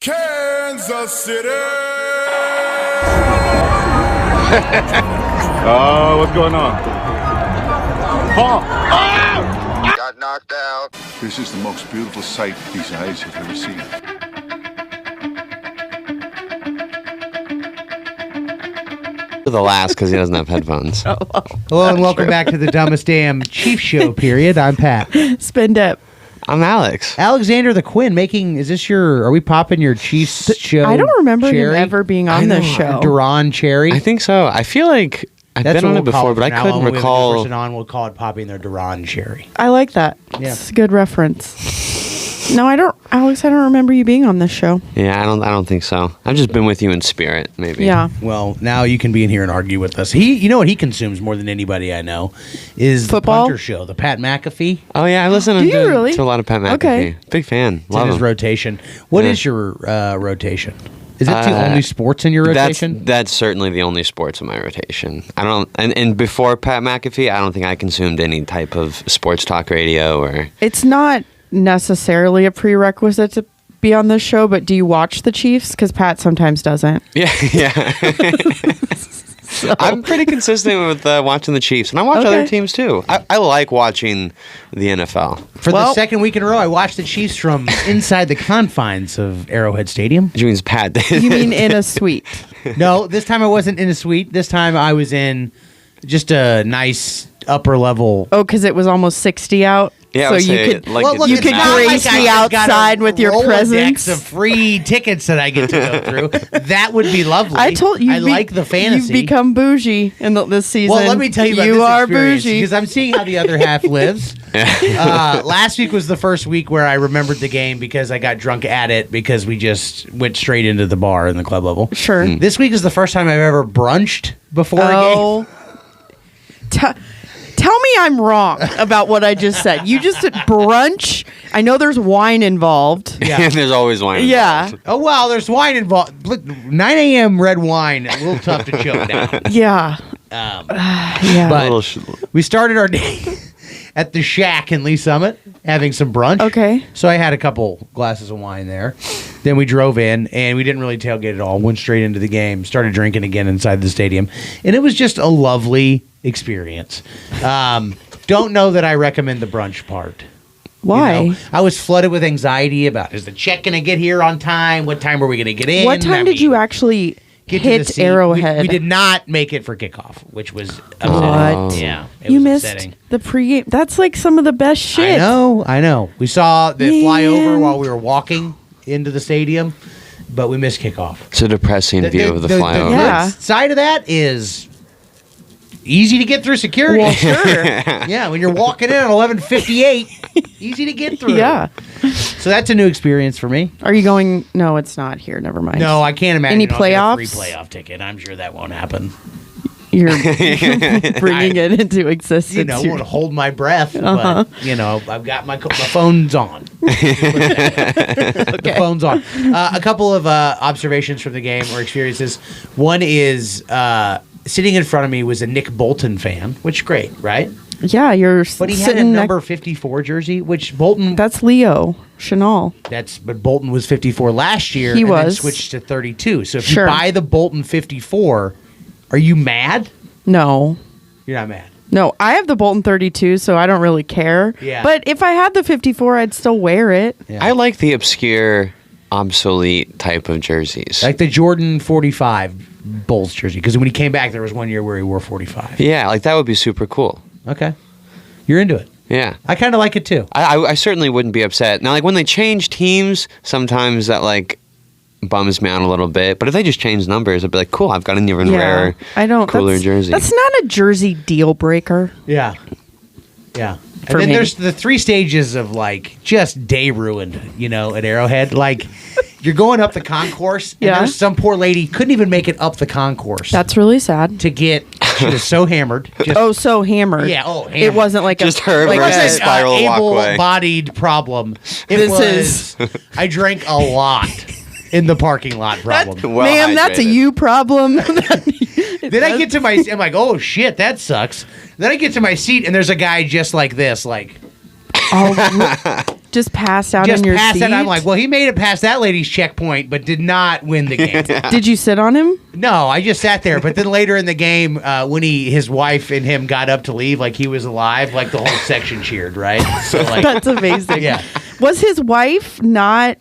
Kansas City. Oh, what's going on? Paul. Got knocked out. This is the most beautiful sight these eyes have ever seen. The last because he doesn't have headphones. Hello and welcome back to the Dumbest Damn Chief Show, period. I'm Pat. Spin Dip. I'm Alex. Alexander the Quinn are we popping your Chiefs show? I don't remember cherry? him ever being on this show. Duran Cherry? I think so. I feel like I've That's been what on it we'll call before, but I from now couldn't on. When we have a new recall. person on, we'll call it popping their Duran Cherry. I like that. Yeah. It's a good reference. No, I don't. Alex, I don't remember you being on this show. Yeah, I don't think so. I've just been with you in spirit, maybe. Yeah. Well, now you can be in here and argue with us. You know what he consumes more than anybody I know is Football? the Punter Show, the Pat McAfee. Oh yeah, I listen Do you to, really? to a lot of Pat McAfee. Okay. Big fan. It's in Love his him. rotation. What Yeah. is your rotation? Is it the only sports in your rotation? That's certainly the only sports in my rotation. I don't, and before Pat McAfee, I don't think I consumed any type of sports talk radio or. It's not necessarily a prerequisite to be on this show, but do you watch the Chiefs? Because Pat sometimes doesn't. Yeah, yeah. I'm pretty consistent with watching the Chiefs, and I watch Okay. other teams too. I like watching the NFL. For the Well- second week in a row, I watched the Chiefs from inside the confines of Arrowhead Stadium. Which means Pat did. You mean in a suite? No, this time I wasn't in a suite. This time I was in just a nice upper level. Oh, because it was almost 60 out. Yeah, I so would you say could. like Well, look, you it's could not grace like I me just got a outside with your Rolodex presence. of free tickets that I get to go through. That would be lovely. I told you. I like the fantasy. You've become bougie in this season. Well, let me tell you about you this are experience, bougie. because I'm seeing how the other half lives. Last week was the first week where I remembered the game because I got drunk at it because we just went straight into the bar in the club level. Sure. This week is the first time I've ever brunched before a game. Oh. Tell me I'm wrong about what I just said. You just said brunch. I know there's wine involved. Yeah. There's always wine. Yeah. involved. Oh, well, there's wine involved. 9 a.m. red wine, a little tough to choke down. Yeah. Yeah. But- A little We started our day at the Shack in Lee Summit having some brunch. Okay. So I had a couple glasses of wine there. Then we drove in, and we didn't really tailgate at all. Went straight into the game. Started drinking again inside the stadium. And it was just a lovely experience. Don't know that I recommend the brunch part. Why? You know, I was flooded with anxiety about, is the check going to get here on time? What time are we going to get in? What time did you actually get to the hit seat? Arrowhead? We did not make it for kickoff, which was upsetting. What? Yeah. It You was missed upsetting. the pregame. That's like some of the best shit. I know. We saw the flyover Man. while we were walking into the stadium, but we missed kickoff. It's a depressing view of the flyover. Yeah. good side of that is easy to get through security. Well, sure. Yeah, when you're walking in at 11:58, easy to get through. Yeah. So that's a new experience for me. Are you going? No, it's not here. Never mind. No, I can't imagine. Any I'll get a playoffs? free playoff ticket. I'm sure that won't happen. You're bringing it into existence. You know, You're- won't hold my breath, but you know, I've got my phone's on. The phone's on. A couple of observations from the game or experiences. One is sitting in front of me was a Nick Bolton fan, which is great, right? Yeah, you're But he had a sitting number 54 jersey, which Bolton. That's Leo Chanel. But Bolton was 54 last year. He and then was. switched to 32. So if Sure. you buy the Bolton 54, are you mad? No. You're not mad. No, I have the Bolton 32, so I don't really care. Yeah. But if I had the 54, I'd still wear it. Yeah. I like the obscure, obsolete type of jerseys. Like the Jordan 45 Bulls jersey, because when he came back, there was one year where he wore 45. Yeah, like that would be super cool. Okay. You're into it. Yeah. I kind of like it too. I certainly wouldn't be upset. Now, like when they change teams, sometimes that like bums me out a little bit. But if they just change numbers, I'd be like, cool, I've got an even rarer, I don't. cooler that's, jersey. That's not a jersey deal breaker. Yeah. Yeah. For And then me. there's the 3 stages of like just day ruined, you know, at Arrowhead. Like you're going up the concourse and Yeah. there's some poor lady couldn't even make it up the concourse That's really sad. to get, she was so hammered. Just, Oh, so hammered. Yeah, oh, It hammered. wasn't like Just a her like versus a- spiral walkway. able-bodied problem. It This was, I drank a lot in the parking lot problem. Well ma'am, that's a hydrated. you problem. Then I get to my, I'm like, oh shit, that sucks. Then I get to my seat and there's a guy just like this, like, Oh, Just passed out Just in your passed seat. out. I'm like, well, he made it past that lady's checkpoint, but did not win the game. Did you sit on him? No, I just sat there. But then later in the game, when his wife and him got up to leave, like he was alive, like the whole section cheered, right? So like, That's amazing. Yeah. Was his wife not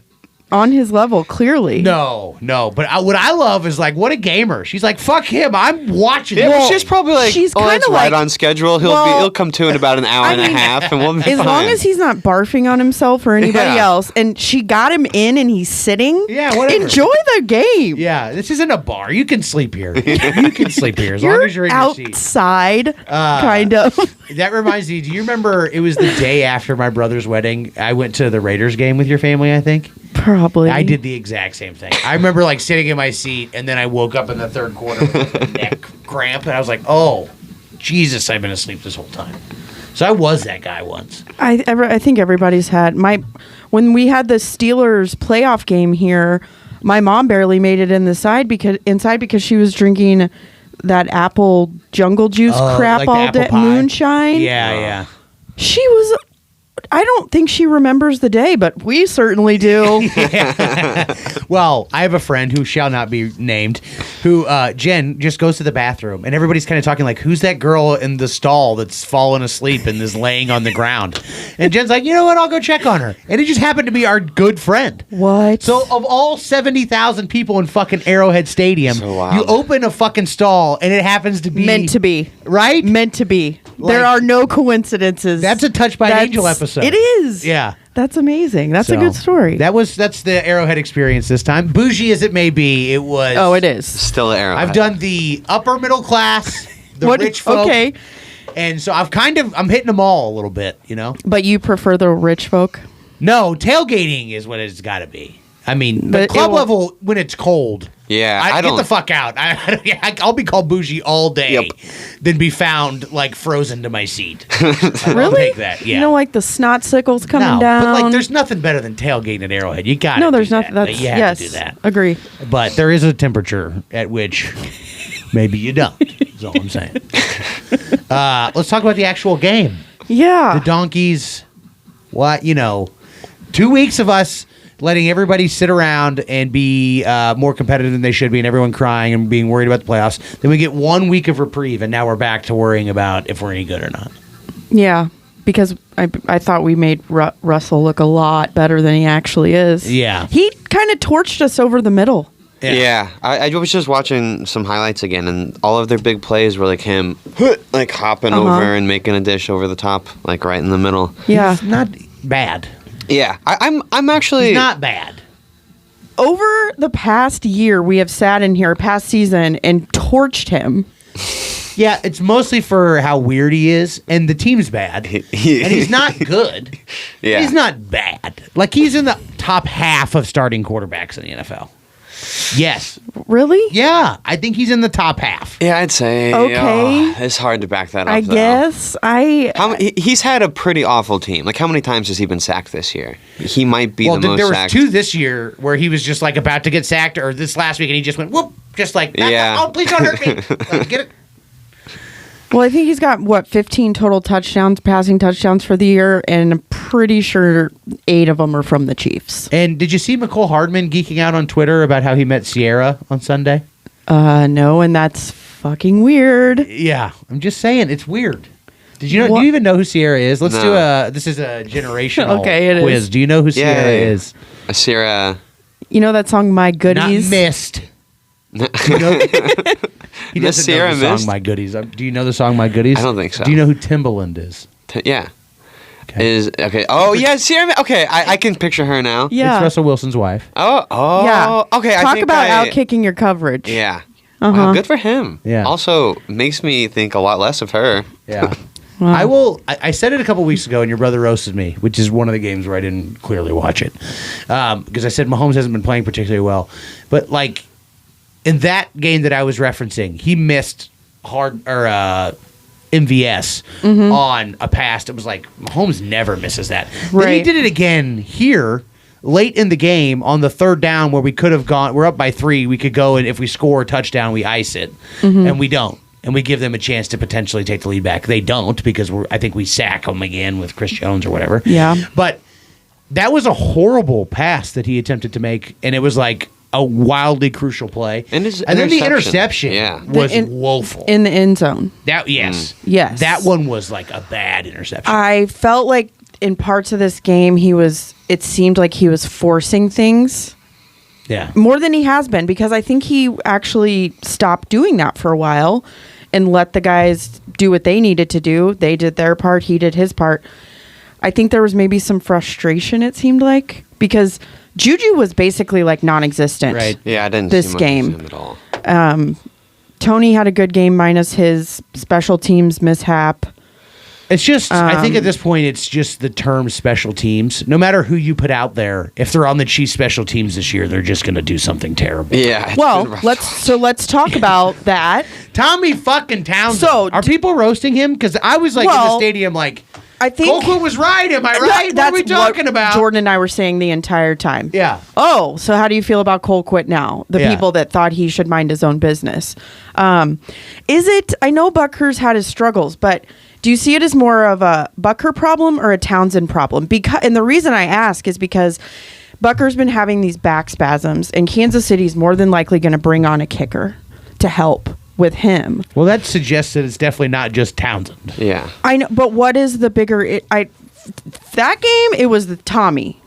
on his level? Clearly. no. But what I love is like, what a gamer. She's like, fuck him. I'm watching. Yeah, it. but she's probably like, she's oh, that's kinda right like- on schedule. He'll come to in about an hour and a half, and we'll be As fine. long as he's not barfing on himself or anybody Yeah. else, and she got him in and he's sitting. Yeah, whatever. Enjoy the game. Yeah, this isn't a bar. You can sleep here. You can sleep here as long as you're in your seat. outside, kind of. That reminds me. Do you remember? It was the day after my brother's wedding. I went to the Raiders game with your family. I think Probably. I did the exact same thing. I remember like sitting in my seat, and then I woke up in the third quarter with a neck cramp, and I was like, "Oh, Jesus! I've been asleep this whole time." So I was that guy once. I think everybody's had when we had the Steelers playoff game here. My mom barely made it inside because she was drinking that apple jungle juice crap like the all apple day, pie. moonshine. Yeah. She was. I don't think she remembers the day, but we certainly do. Well, I have a friend who shall not be named, who Jen just goes to the bathroom, and everybody's kind of talking like, "Who's that girl in the stall that's fallen asleep and is laying on the ground?" And Jen's like, "You know what? I'll go check on her." And it just happened to be our good friend. What? So of all 70,000 people in fucking Arrowhead Stadium, So wild. you open a fucking stall, and it happens to be Meant to be. right. Meant to be. There Like- are no coincidences. That's a Touched by an Angel episode. It is. Yeah. That's amazing. That's a So, good story. That's the Arrowhead experience this time. Bougie as it may be, it was. oh, it is. Still an arrow. I've done the upper middle class, the What- rich folk. Okay. And so I'm hitting them all a little bit, you know? But you prefer the rich folk? No, tailgating is what it's got to be. I mean, the But club it will- level, when it's cold. Yeah, I I get don't- the fuck out. I'll be called bougie all day, Yep. than be found like frozen to my seat. I'll Really? take that. Yeah. You know, like the snot sickles coming no, down. but like, there's nothing better than tailgating at Arrowhead. You got no, there's nothing. That. That's You have yes. to do that. Agree. But there is a temperature at which maybe you don't. Is all I'm saying. Let's talk about the actual game. Yeah. The Donkeys, 2 weeks of us letting everybody sit around and be more competitive than they should be, and everyone crying and being worried about the playoffs. Then we get 1 week of reprieve, and now we're back to worrying about if we're any good or not. Yeah. Because I thought we made Russell look a lot better than he actually is. Yeah. He kind of torched us over the middle. Yeah, I was just watching some highlights again, and all of their big plays were like him, like hopping over and making a dish over the top, like right in the middle. Yeah. It's not bad. Yeah, I'm actually It's not bad. Over the past year, we have sat in here, past season, and torched him. Yeah, it's mostly for how weird he is, and the team's bad. And he's not good. Yeah. He's not bad. Like, he's in the top half of starting quarterbacks in the NFL. Yes. Really? Yeah, I think he's in the top half. Yeah, I'd say. Okay. It's hard to back that up. I though. guess. He's had a pretty awful team. Like, how many times has he been sacked this year? He might be Well, the most there was sacked. 2 this year where he was just like about to get sacked, or this last week, and he just went whoop, just like, Yeah. oh, please don't hurt me. Get it? Well, I think he's got, 15 total touchdowns, passing touchdowns for the year, and I'm pretty sure 8 of them are from the Chiefs. And did you see McCole Hardman geeking out on Twitter about how he met Sierra on Sunday? No, and that's fucking weird. Yeah, I'm just saying, it's weird. Did you know? What? Do you even know who Sierra is? Let's No. do this is a generational Okay, it quiz. is. Do you know who Sierra Yeah. is? Sierra. You know that song, My Goodies? Not missed. You know- he Miss doesn't Sierra know the Missed? song My Goodies. Do you know the song My Goodies? I don't think so. Do you know who Timbaland is? Yeah. Okay. Is okay. Oh yeah, Sierra. Okay, I can picture her now. Yeah. It's Russell Wilson's wife. Oh. Yeah. Okay. I Talk think about I, outkicking your coverage. Yeah. Uh-huh. Wow, good for him. Yeah. Also makes me think a lot less of her. Yeah. Wow. I said it a couple weeks ago, and your brother roasted me, which is one of the games where I didn't clearly watch it, because I said Mahomes hasn't been playing particularly well. But like in that game that I was referencing, he missed MVS on a pass. It was like Mahomes never misses that. Then he Right. did it again here late in the game on the third down where we could have gone. We're up by 3. We could go, and if we score a touchdown, we ice it, and we don't. And we give them a chance to potentially take the lead back. They don't, because I think we sack them again with Chris Jones or whatever. Yeah. But that was a horrible pass that he attempted to make, and it was like a wildly crucial play. And then the interception was woeful. in the end zone. Yes. Yes. That one was like a bad interception. I felt like in parts of this game it seemed like he was forcing things yeah. more than he has been, because I think he actually stopped doing that for a while and let the guys do what they needed to do. They did their part, he did his part. I think there was maybe some frustration, it seemed like, because Juju was basically like non-existent. Right. Yeah, I didn't this see much game of him at all. Tony had a good game minus his special teams mishap. It's just, I think at this point, it's just the term special teams. No matter who you put out there, if they're on the Chiefs special teams this year, they're just going to do something terrible. Yeah. it's Well, been rough. let's talk about that. Tommy fucking Townsend. So, are people roasting him? Because I was like in the Well, stadium, like, I think Colquitt was right. Am I right? What are we talking about? Jordan and I were saying the entire time. Yeah. Oh, so how do you feel about Colquitt now? The Yeah. people that thought he should mind his own business. Is it? I know Butker's had his struggles, but do you see it as more of a Butker problem or a Townsend problem? And the reason I ask is because Butker's been having these back spasms, and Kansas City's more than likely going to bring on a kicker to help with him. Well, that suggests that it's definitely not just Townsend. Yeah. I know, but what is the bigger? That game, it was the Tommy.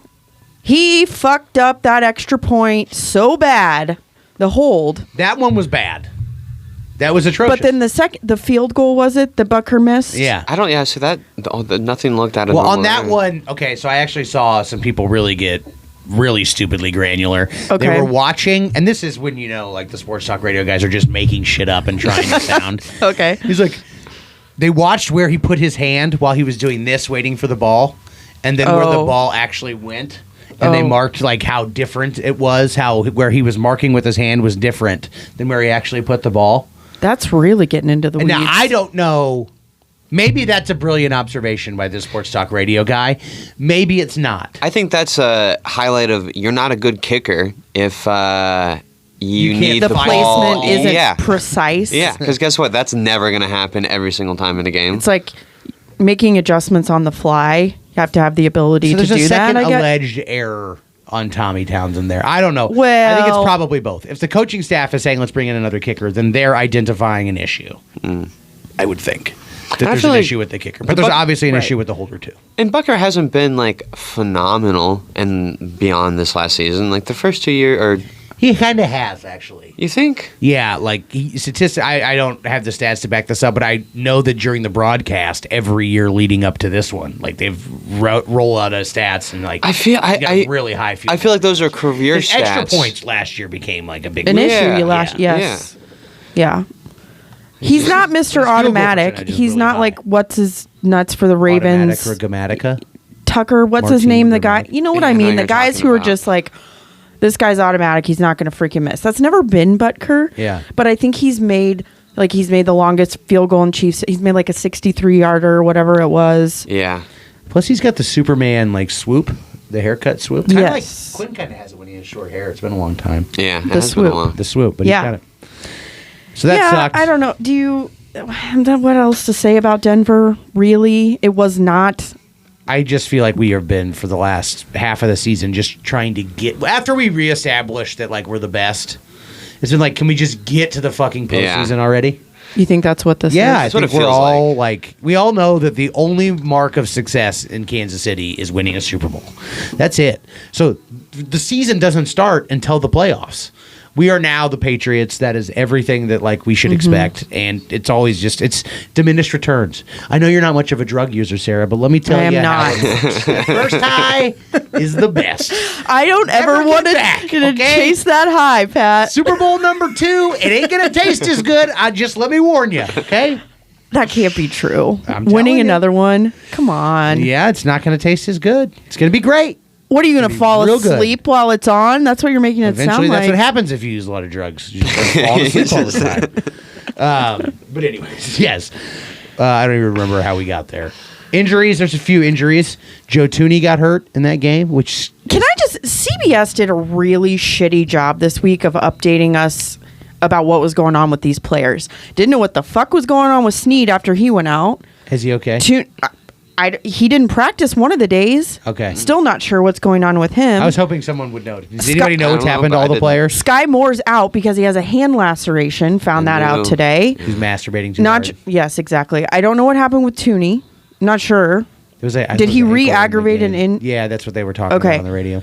He fucked up that extra point so bad. The hold. That one was bad. That was atrocious. But then the field goal, was it the Butker missed? yeah. I don't. Yeah. So that nothing looked at it. Well, on that one, okay, so I actually saw some people really get really stupidly granular. They Okay. were watching, and this is when, you know, like the sports talk radio guys are just making shit up and trying to sound. Okay. He's like, they watched where he put his hand while he was doing this, waiting for the ball, and then where the Oh. ball actually went. And they marked like how different it was, how where he was marking with his hand was different than where he actually put the ball. That's really getting into the And weeds. now I don't know. Maybe that's a brilliant observation by this sports talk radio guy. Maybe it's not. I think that's a highlight of you're not a good kicker if you can't need the the placement ball. isn't Yeah. precise. Yeah. Because guess what? That's never going to happen every single time in a game. It's like making adjustments on the fly. You have to have the ability So to there's do a second that, I guess. alleged error on Tommy Townsend there. I don't know. I think Well- it's probably both. If the coaching staff is saying let's bring in another kicker, then they're identifying an issue. I would think that I there's feel an like issue with the kicker, the but there's Buc- obviously an Right. issue with the holder too. And Butker hasn't been like phenomenal and beyond this last season. Like the first 2 years, or He kind of has actually. you think? Yeah, like I don't have the stats to back this up, but I know that during the broadcast every year leading up to this one, like they've roll out of stats and like I feel he got I really high. I feel like those are career his stats. extra points last year became like a big An deal. issue. Yeah. Yes. Yeah. He's not Mr. goal Automatic. percentage is He's really not high. like what's his nuts for the Ravens. Automatic or Grammatica. Tucker, what's his Martin name? The guy, Grammatica. you know what Yeah, I I know mean? what The you're guys talking who are about. just like, this guy's automatic. He's not going to freaking miss. That's never been Butker. Yeah. But I think he's made the longest field goal in Chiefs. He's made like a 63-yarder or whatever it was. Yeah. Plus, he's got the Superman like swoop, the haircut swoop. Kinda Yes. like Quinn kind of has it when he has short hair. It's been a long time. Yeah. It The has been a swoop. while. The swoop, but Yeah. he's got it. So that yeah, sucked. I don't know. Do you? What else to say about Denver? Really, it was not. I just feel like we have been for the last half of the season just trying to get after we reestablished that like we're the best. It's been like, can we just get to the fucking postseason Yeah. already? You think that's what this Yeah, I is? what think it we're feels all like we all know that the only mark of success in Kansas City is winning a Super Bowl. That's it. So the season doesn't start until the playoffs. We are now the Patriots. That is everything that like we should expect, and it's always just it's diminished returns. I know you're not much of a drug user, Sarah, but let me tell I am you, not. how it works. The first high is the best. I don't ever Never want get back, to okay? chase that high, Pat. Super Bowl number 2, it ain't gonna taste as good. Just let me warn you, okay? That can't be true. I'm Winning telling you. another one? Come on. Yeah, it's not gonna taste as good. It's gonna be great. What are you going to It'd be fall real good. asleep while it's on? That's what you're making it Eventually, sound that's like. what happens if you use a lot of drugs. You just start falling asleep all the time. But anyways, yes. I don't even remember how we got there. Injuries, there's a few injuries. Joe Tooney got hurt in that game, which Can I just... CBS did a really shitty job this week of updating us about what was going on with these players. Didn't know what the fuck was going on with Snead after he went out. is he okay? he didn't practice one of the days. Okay. Still not sure what's going on with him. I was hoping someone would know. Does anybody know I what's don't know, happened to but all I the didn't. players? Sky Moore's out because he has a hand laceration. Found that out No. today. He's masturbating too Not hard. yes, exactly. I don't know what happened with Tooney. Not sure. It was I Did thought he it was an ankle re-aggravate in the an game. in- Yeah, that's what they were talking Okay. about on the radio.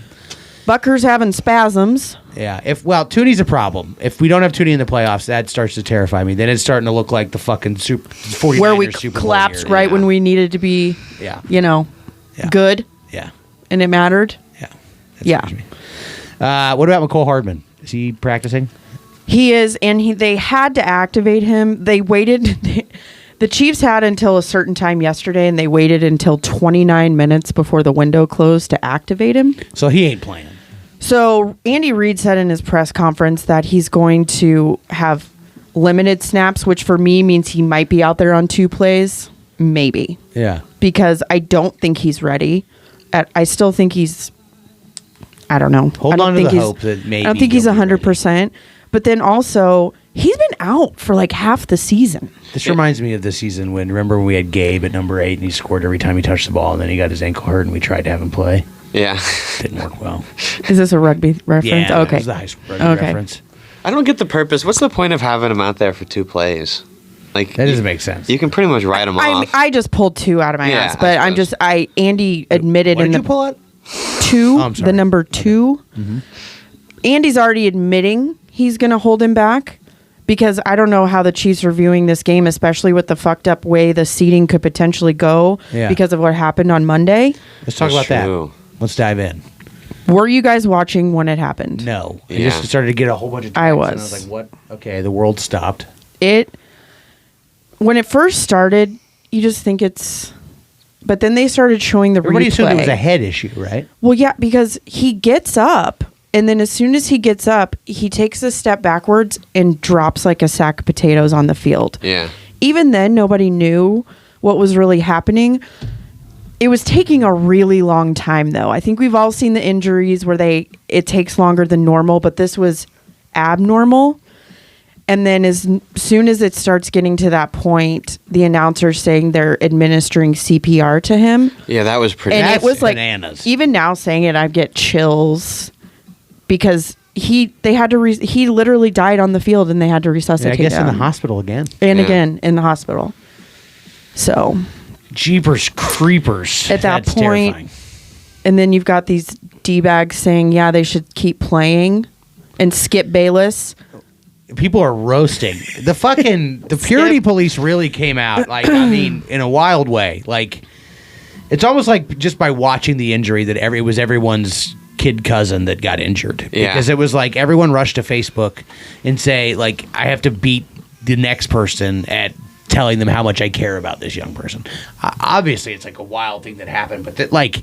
Bucker's having spasms. Yeah, Tooney's a problem. If we don't have Tooney in the playoffs, that starts to terrify me. Then it's starting to look like the fucking 49ers Where we Super Bowl collapsed year. right Yeah. when we needed to be, Yeah. Yeah. good, Yeah. and it mattered. Yeah. Yeah. What about McCole Hardman? Is he practicing? He is, and they had to activate him. They waited. The Chiefs had until a certain time yesterday, and they waited until 29 minutes before the window closed to activate him. So he ain't playing. So Andy Reid said in his press conference that he's going to have limited snaps, which for me means he might be out there on 2 plays, maybe, Yeah. because I don't think he's ready. I still think he's. I don't know. Hold I don't on to think the he's- hope that maybe I don't think he's he'll be 100%. But then also, he's been out for like half the season. This reminds me of the season when we had Gabe at number 8 and he scored every time he touched the ball, and then he got his ankle hurt and we tried to have him play. Yeah. Didn't work well. Is this a rugby reference? Yeah, Okay. it was the high school rugby Okay. reference. I don't get the purpose. What's the point of having him out there for 2 plays? Like That doesn't make sense. You can pretty much write him off. I just pulled 2 out of my Yeah, ass, but I I'm suppose. just Andy admitted What in did the you pull out? 2, Oh, I'm sorry. the number 2. Andy's already admitting he's going to hold him back because I don't know how the Chiefs are viewing this game, especially with the fucked up way the seating could potentially go Yeah. because of what happened on Monday. Let's talk That's about true. that. Let's dive in. Were you guys watching when it happened? No. I Yeah. just started to get a whole bunch of I texts, was. and I was like, what? Okay, the world stopped. When it first started, you just think it's. But then they started showing the Everybody replay. assumed it was a head issue, right? Well, yeah, because he gets up, and then as soon as he gets up, he takes a step backwards and drops like a sack of potatoes on the field. Yeah. Even then, nobody knew what was really happening. It was taking a really long time, though. I think we've all seen the injuries where it takes longer than normal, but this was abnormal. And then as soon as it starts getting to that point, the announcer's saying they're administering CPR to him. Yeah, that was pretty. And That's it was like, bananas. even now saying it, I get chills because he literally died on the field and they had to Yeah, resuscitate I guess him. in the hospital again. And Yeah. again in the hospital. So, Jeepers creepers. At that That's point- terrifying. and then you've got these D-bags saying, yeah, they should keep playing. And Skip Bayless. People are roasting. The purity police really came out, like, I mean, in a wild way. Like, it's almost like just by watching the injury that it was everyone's kid cousin that got injured. Yeah. Because it was like everyone rushed to Facebook and say, like, I have to beat the next person at telling them how much I care about this young person. Obviously, it's like a wild thing that happened, but that, like,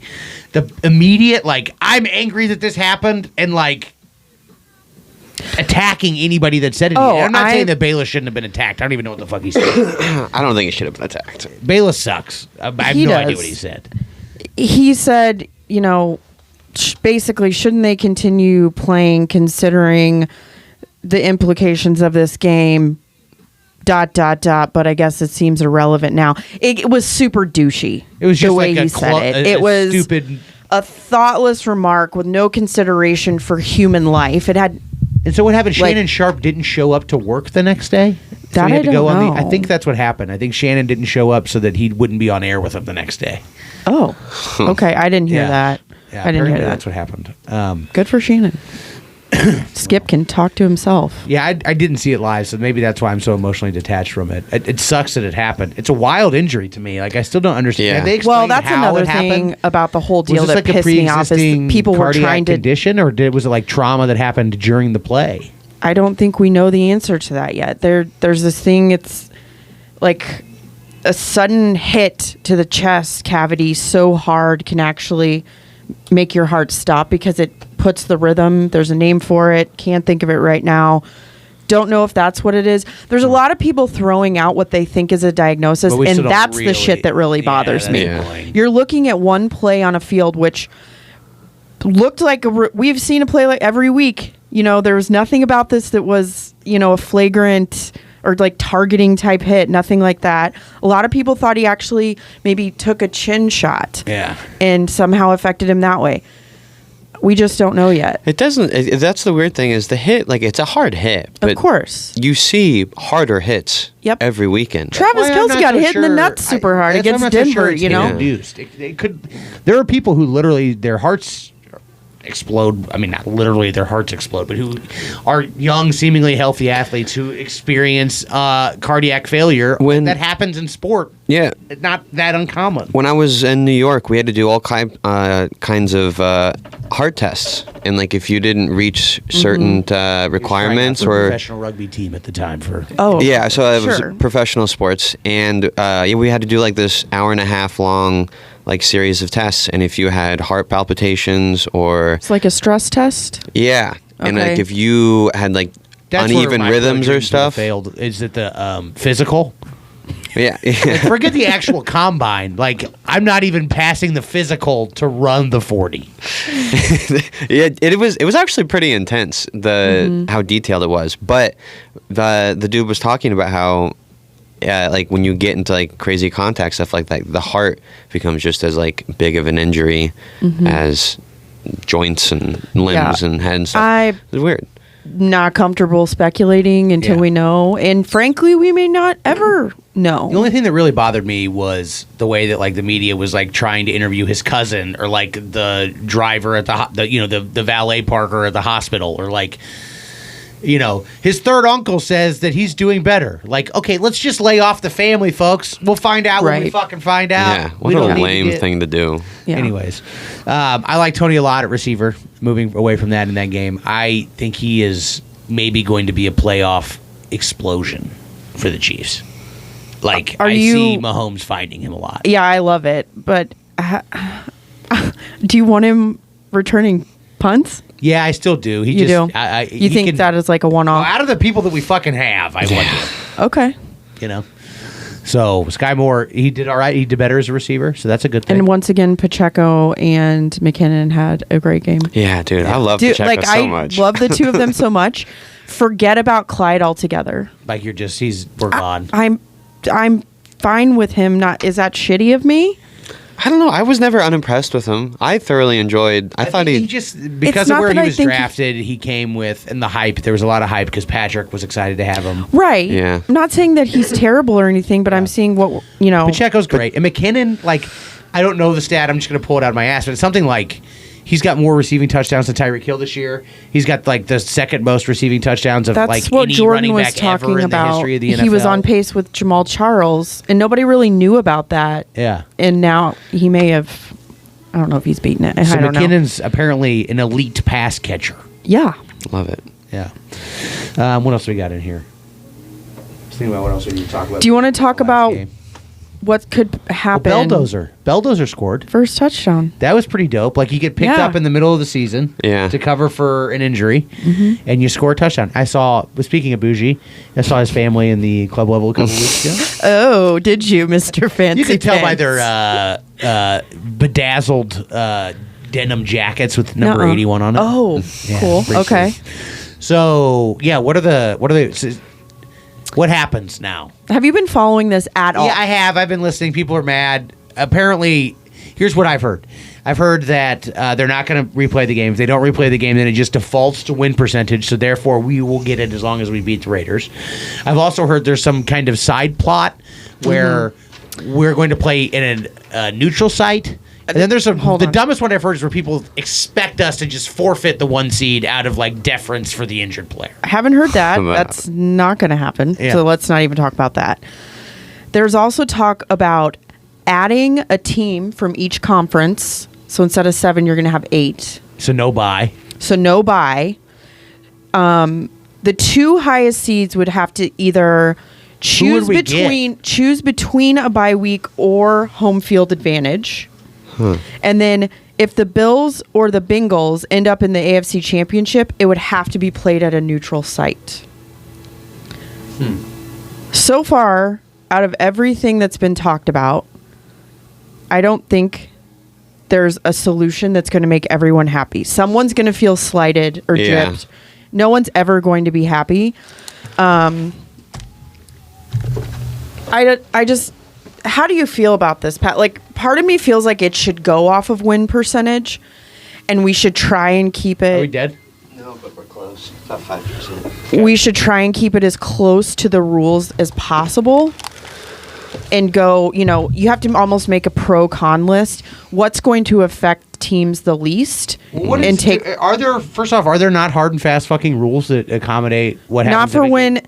the immediate, like, I'm angry that this happened, and, like, attacking anybody that said it. Oh, I'm not I- saying that Bayless shouldn't have been attacked. I don't even know what the fuck he said. I don't think he should have been attacked. Bayless sucks. I have He no does. idea what he said. He said, basically, shouldn't they continue playing considering the implications of this game? ... But I guess it seems irrelevant now. It was super douchey. It was just the way like he a said it. a It was stupid. a thoughtless remark with no consideration for human life. It had And so what happened? like- Shannon Sharp didn't show up to work the next day. So That he had I to go don't on the. I know. think that's what happened. I think Shannon didn't show up so that he wouldn't be on air with him the next day. oh, okay. I didn't hear Yeah. that. Yeah, I didn't hear apparently that. that's what happened. Good for Shannon. Skip can talk to himself. Yeah, I didn't see it live, so maybe that's why I'm so emotionally detached from it. It sucks that it happened. It's a wild injury to me. Like, I still don't understand. Yeah. Have they Well, explained that's how another it happened? thing about the whole Was deal this that like a pissed me off is pre-existing people were cardiac trying to. condition, or was it like trauma that happened during the play? I don't think we know the answer to that yet. There's this thing. It's like a sudden hit to the chest cavity so hard can actually make your heart stop because it puts the rhythm. There's a name for it. Can't think of it right now. Don't know if that's what it is. There's a lot of people throwing out what they think is a diagnosis, But we still and don't that's the really- shit that really Yeah, bothers that's me. annoying. You're looking at one play on a field which looked like we've seen a play like every week. There was nothing about this that was, a flagrant or like targeting type hit, nothing like that. A lot of people thought he actually maybe took a chin shot. Yeah. And somehow affected him that way. We just don't know yet. It doesn't. That's the weird thing is the hit. Like it's a hard hit, but Of course. you see harder hits. Yep. Every weekend. Travis Kelce got hit in the nuts super hard against Denver, you know? Induced. It could. There are people who literally their hearts explode. I mean, not literally their hearts explode, but who are young, seemingly healthy athletes who experience cardiac failure. When- that happens in sport. Yeah. It's not that uncommon. When I was in New York, we had to do all kinds of heart tests, and like if you didn't reach certain requirements Trying out for a or professional rugby team at the time for. Oh, yeah, so it was sure. professional sports, and yeah, we had to do like this 1.5 hour long like series of tests, and if you had heart palpitations or It's like a stress test. yeah, and Okay. like if you had like That's where uneven my rhythms or dreams would have stuff, failed. Is it the physical? yeah, Forget the actual combine. Like I'm not even passing the physical to run the 40. yeah, it was actually pretty intense how detailed it was, but the dude was talking about how like when you get into like crazy contact stuff like that, the heart becomes just as like big of an injury as joints and limbs Yeah. and head and stuff. It's weird. Not comfortable speculating until Yeah. we know. And frankly, we may not ever know. The only thing that really bothered me was the way that like the media was like trying to interview his cousin or like the driver at the valet parker at the hospital or like his third uncle says that he's doing better. Like, okay, let's just lay off the family, folks. We'll find out when we Right. fucking find out. Yeah, We what don't a need to lame get- thing to do. Yeah. Anyways, I like Tony a lot at receiver. Moving away from that in that game, I think he is maybe going to be a playoff explosion for the Chiefs. Like Are I you- see Mahomes finding him a lot. Yeah, I love it. But do you want him returning punts? Yeah, I still do. He You just, do? I, You he think can- that is like a Well, one-off? out of the people that we fucking have, I want him. Okay. So Sky Moore, he did all right. He did better as a receiver, so that's a good thing. And once again, Pacheco and McKinnon had a great game. Yeah, dude, I love Dude, Pacheco like so I much. love the two of them so much. Forget about Clyde altogether. Like we're gone. I'm fine with him. Not is that shitty of me? I don't know. I was never unimpressed with him. I thoroughly enjoyed. I thought think he just because not of where that he I was think drafted, he came with and the hype. There was a lot of hype because Patrick was excited to have him. Right. Yeah. I'm not saying that he's terrible or anything, but I'm seeing what Pacheco's great, and McKinnon, like I don't know the stat. I'm just going to pull it out of my ass, but it's something like he's got more receiving touchdowns than Tyreek Hill this year. He's got like the second most receiving touchdowns of That's like what any Jordan running was back ever talking in the about. history of the NFL. He was on pace with Jamal Charles, and nobody really knew about that. Yeah. And now he may have. I don't know if he's beaten it. So I don't know. McKinnon's apparently an elite pass catcher. Yeah. love it. Yeah. What else we got in here? Just thinking about what else we need to talk about. Do you want to talk Last about game. what could happen? Belldozer scored. First touchdown. That was pretty dope. Like you get picked Yeah. up in the middle of the season Yeah. to cover for an injury, and you score a touchdown. Speaking of Bougie, I saw his family in the club level a couple weeks ago. Oh, did you, Mr. Fancy? You could tell by Pants? their bedazzled denim jackets with number Nuh-uh. 81 on it. Oh, Yeah, cool. pretty Okay. sweet. So yeah, what happens now? Have you been following this at all? Yeah, I have. I've been listening. People are mad. Apparently, here's what I've heard. I've heard that they're not going to replay the game. If they don't replay the game, then it just defaults to win percentage. So therefore, we will get it as long as we beat the Raiders. I've also heard there's some kind of side plot where we're going to play in a neutral site. And then there's the dumbest one I've heard is where people expect us to just forfeit the 1 seed out of like deference for the injured player. I haven't heard that. Come on. That's not going to happen. Yeah. So let's not even talk about that. There's also talk about adding a team from each conference. So instead of 7, you're going to have 8. So no bye. So no bye. The 2 highest seeds would have to either choose we between a bye week or home field advantage. And then if the Bills or the Bengals end up in the AFC Championship, it would have to be played at a neutral site. So far, out of everything that's been talked about, I don't think there's a solution that's going to make everyone happy. Someone's going to feel slighted or Yeah. gypped. No one's ever going to be happy. I just, how do you feel about this, Pat? Like, part of me feels like it should go off of win percentage, and we should try and keep it. Are we dead? No, but we're close. About 5%. We should try and keep it as close to the rules as possible. And go, you have to almost make a pro-con list. What's going to affect teams the least? Are there not hard and fast fucking rules that accommodate what happens? Not for when.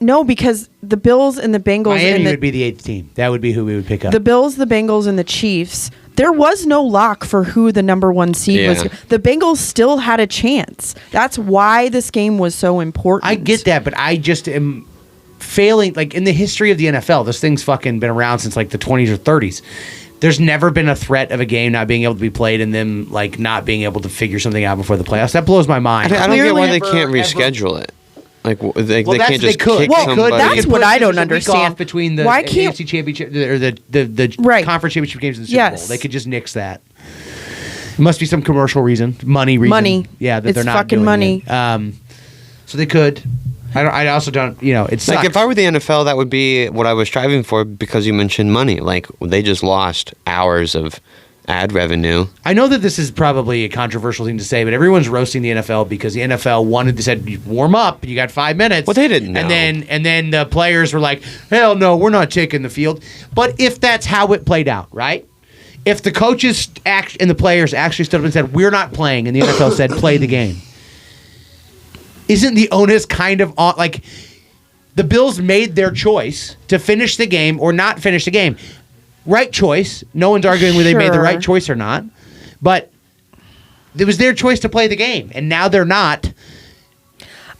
No, because the Bills and the Bengals Miami would be the 8th team. That would be who we would pick up. The Bills, the Bengals, and the Chiefs. There was no lock for who the number 1 seed was. The Bengals still had a chance. That's why this game was so important. I get that, but I just am failing. Like, in the history of the NFL, this thing's fucking been around since like the 20s or 30s. There's never been a threat of a game not being able to be played and them like not being able to figure something out before the playoffs. That blows my mind. I don't get why they can't reschedule it. Like they can't just kick somebody. That's what I don't understand. Between the why can't AFC Championship or the conference championship games and the Super Bowl, they could just nix that. It must be some commercial reason, money reason. Money, yeah, that it's they're not fucking doing money. It. So they could. I also don't. It's like if I were the NFL, that would be what I was striving for because you mentioned money. Like they just lost hours of ad revenue. I know that this is probably a controversial thing to say, but everyone's roasting the NFL because the NFL said warm up. You got 5 minutes. Well, they didn't know. And then the players were like, hell no, we're not taking the field. But if that's how it played out, right? If the coaches and the players actually stood up and said we're not playing, and the NFL said play the game, isn't the onus kind of on like the Bills made their choice to finish the game or not finish the game? Right choice. No one's arguing whether they made the right choice or not. But it was their choice to play the game, and now they're not.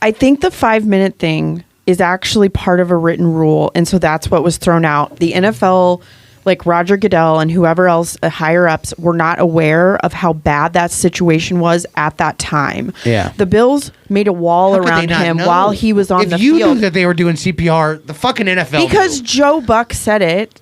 I think the 5-minute thing is actually part of a written rule, and so that's what was thrown out. The NFL, like Roger Goodell and whoever else, higher-ups, were not aware of how bad that situation was at that time. Yeah. The Bills made a wall around him while he was on the field. If you knew that they were doing CPR, the fucking NFL Because knew. Joe Buck said it.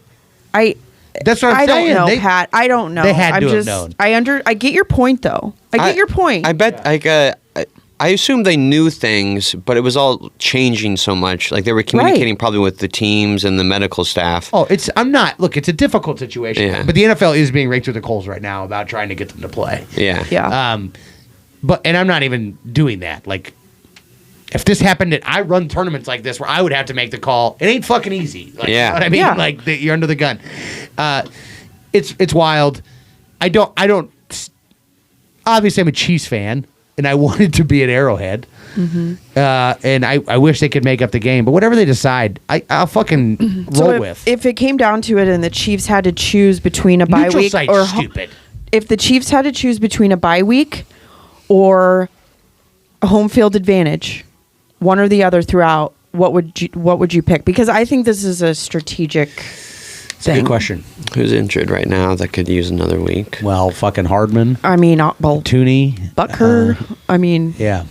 That's what I'm saying. I don't know, Pat. I don't know. They had to have known. I get your point, though. I get your point. I bet. I assume they knew things, but it was all changing so much. Like they were communicating probably with the teams and the medical staff. Oh, it's a difficult situation. But the NFL is being raked through the coals right now about trying to get them to play. Yeah. And I'm not even doing that. Like, if this happened, I run tournaments like this where I would have to make the call. It ain't fucking easy. Like, you know what I mean? Yeah. Like you're under the gun. It's wild. I don't. Obviously, I'm a Chiefs fan, and I wanted to be at Arrowhead. Mm-hmm. And I wish they could make up the game, but whatever they decide, I'll fucking roll with. If it came down to it, and the Chiefs had to choose between a bye Neutral week site's or stupid. If the Chiefs had to choose between a bye week or a home field advantage, one or the other throughout, what would you pick? Because I think this is a strategic thing. Good question. Who's injured right now that could use another week? Well, fucking Hardman. I mean, Tooney. Butker. I mean, Yeah.